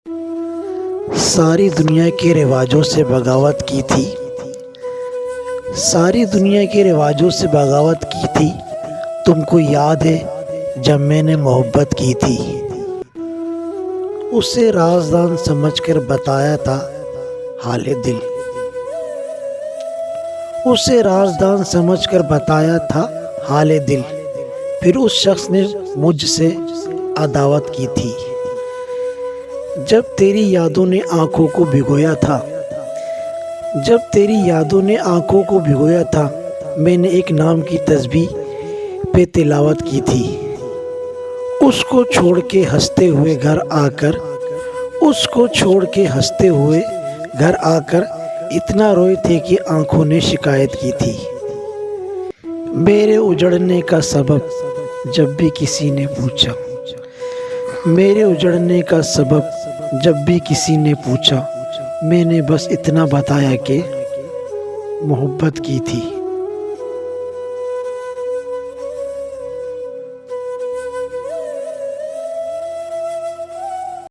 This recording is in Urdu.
ساری دنیا کے رواجوں سے بغاوت کی تھی، ساری دنیا کے رواجوں سے بغاوت کی تھی۔ تم کو یاد ہے جب میں نے محبت کی تھی؟ اسے رازدان سمجھ کر بتایا تھا حال دل، اسے رازدان سمجھ کر بتایا تھا حال دل۔ پھر اس شخص نے مجھ سے عداوت کی تھی، جب تیری یادوں نے آنکھوں کو بھگویا تھا، جب تیری یادوں نے آنکھوں کو بھگویا تھا۔ میں نے ایک نام کی تسبیح پہ تلاوت کی تھی، اس کو چھوڑ کے ہنستے ہوئے گھر آ کر، اس کو چھوڑ کے ہنستے ہوئے گھر آ کر اتنا روئے تھے کہ آنکھوں نے شکایت کی تھی۔ میرے اجڑنے کا سبب جب بھی کسی نے پوچھا، میرے اجڑنے کا سبب جب بھی کسی نے پوچھا، میں نے بس اتنا بتایا کہ محبت کی تھی۔